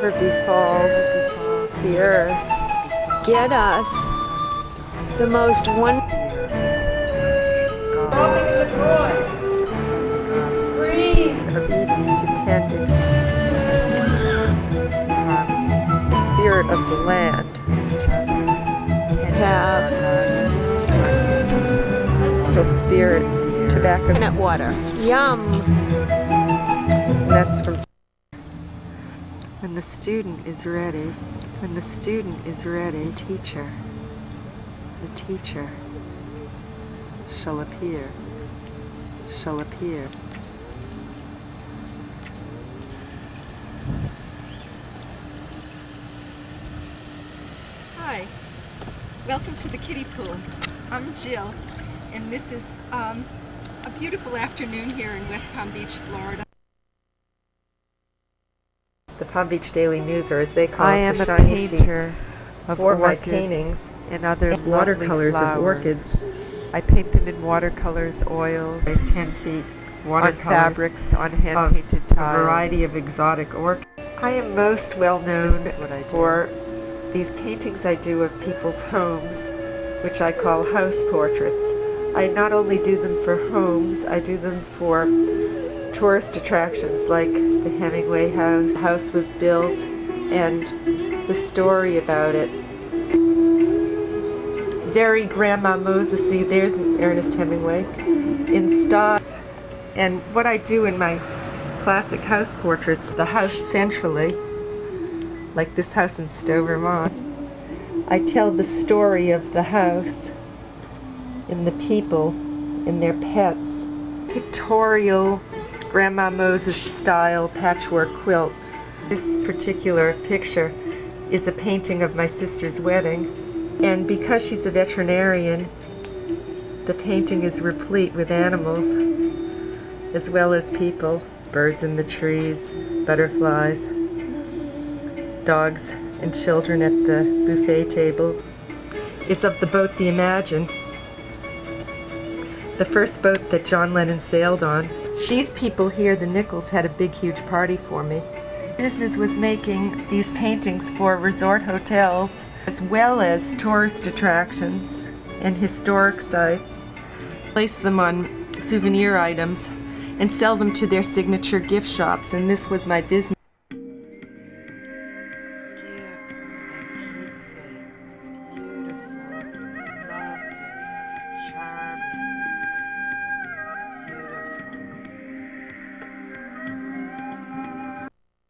whatever befalls the earth, get us the most wonderful. Dropping in the groin. Breathe. of Eden to tend and spirit of the land. Have The spirit, tobacco. coconut water. Yum. And that's from. When the student is ready, the teacher shall appear. Hi, welcome to the kiddie pool. I'm Jill, and this is a beautiful afternoon here in West Palm Beach, Florida. The Palm Beach Daily News, or as they call I it, am the a shiny sheet, painter of for my orchids paintings and other watercolors of flowers. orchids. I paint them in watercolors, oils, 10 feet on watercolors fabrics, on hand-painted a tiles. variety of exotic orchids. I am most well known This is what I do. for these paintings I do of people's homes, which I call house portraits. I not only do them for homes, I do them for tourist attractions like the Hemingway house. The house was built and the story about it. Very Grandma Moses-y, there's Ernest Hemingway, in style. And what I do in my classic house portraits, the house centrally, like this house in Stowe, Vermont, I tell the story of the house in the people, in their pets. Pictorial Grandma Moses style patchwork quilt. This particular picture is a painting of my sister's wedding, and because she's a veterinarian, the painting is replete with animals as well as people, birds in the trees, butterflies, dogs and children at the buffet table. It's of the boat the Imagine, the first boat that John Lennon sailed on. These people here, the Nichols, had a big, huge party for me. Business was making these paintings for resort hotels as well as tourist attractions and historic sites. Place them on souvenir items and sell them to their signature gift shops, and this was my business.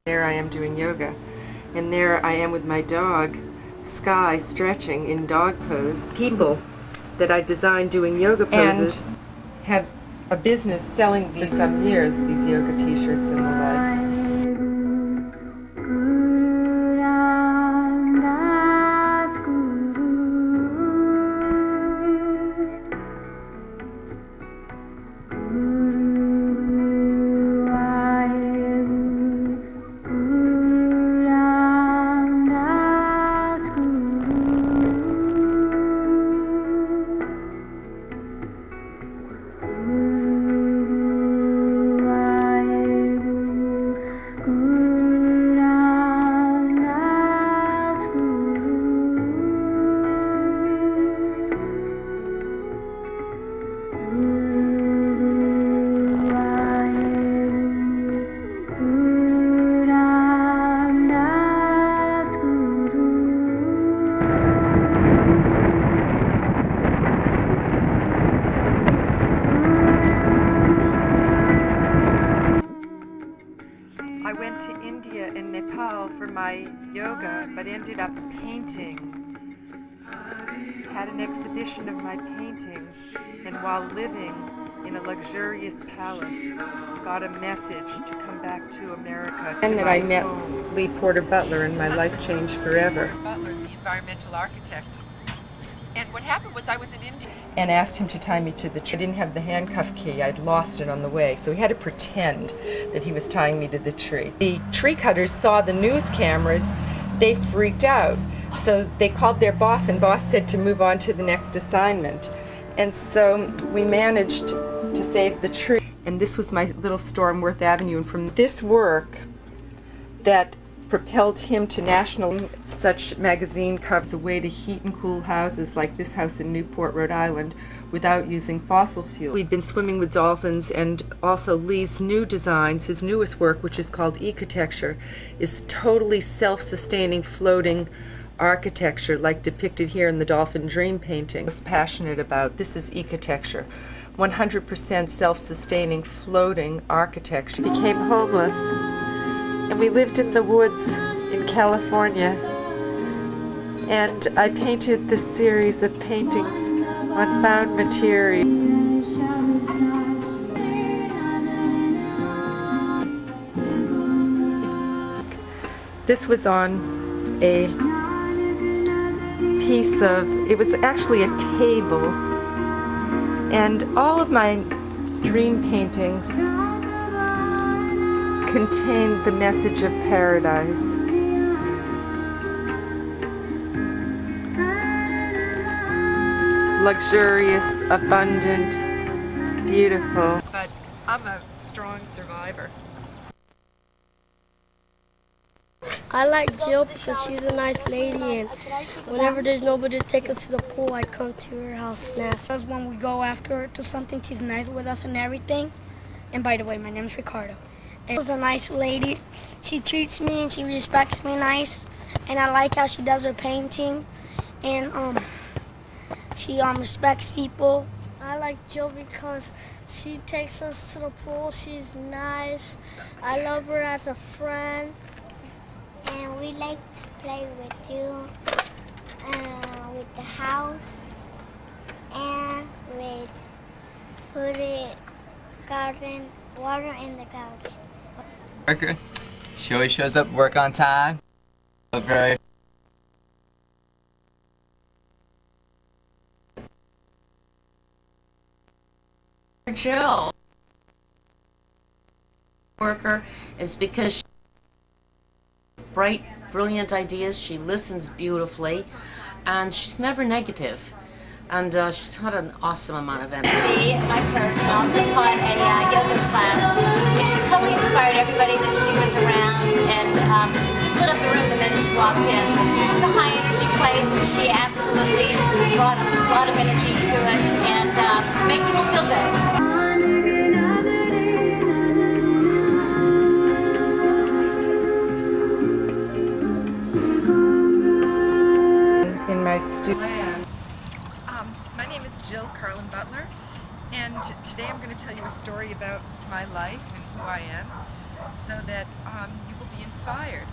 There I am doing yoga, and there I am with my dog, Sky, stretching in dog pose. People that I designed doing yoga poses and had a business selling these for some years, these yoga t-shirts and the like. I went to India and Nepal for my yoga, but ended up painting. Had an exhibition of my paintings, and while living in a luxurious palace, got a message to come back to America. And that I met Lee Porter Butler, and my life changed forever. Butler, the environmental architect. And what happened was I was in India and asked him to tie me to the tree. I didn't have the handcuff key. I'd lost it on the way, so he had to pretend that he was tying me to the tree. The tree cutters saw the news cameras. They freaked out. So they called their boss, and boss said to move on to the next assignment. And so we managed to save the tree. And this was my little store on Worth Avenue. And from this work that propelled him to national such magazine covers, a way to heat and cool houses like this house in Newport, Rhode Island, without using fossil fuel. We'd been swimming with dolphins, and also Lee's new designs, his newest work, which is called Ecotecture, is totally self-sustaining floating architecture like depicted here in the Dolphin Dream painting. I was passionate about. This is Ecotecture. 100% self-sustaining floating architecture. Became homeless, and we lived in the woods in California, and I painted this series of paintings on found material. This was on a piece of, it was actually a table, and all of my dream paintings contained the message of paradise. Luxurious, abundant, beautiful. But I'm a strong survivor. I like Jill because she's a nice lady, and whenever there's nobody to take us to the pool, I come to her house and ask. Because when we go ask her to something, she's nice with us and everything. And by the way, my name's Ricardo. And she's a nice lady. She treats me and she respects me nice, and I like how she does her painting, and she respects people. I like Jill because she takes us to the pool. She's nice. I love her as a friend. And we like to play with you, with the house, and with putting garden, water in the garden. Worker. She always shows up work on time. Very Jill worker is because she bright, brilliant ideas. She listens beautifully, and she's never negative. And she's had an awesome amount of energy. My first, and also taught a yoga class, which she totally inspired everybody that she was around, and just lit up the room the minute she walked in. This is a high energy place, and she absolutely brought a lot of energy to it, and make people feel good. In my studio. My name is Jill Carlin Butler, and today I'm going to tell you a story about my life and who I am, so that you will be inspired.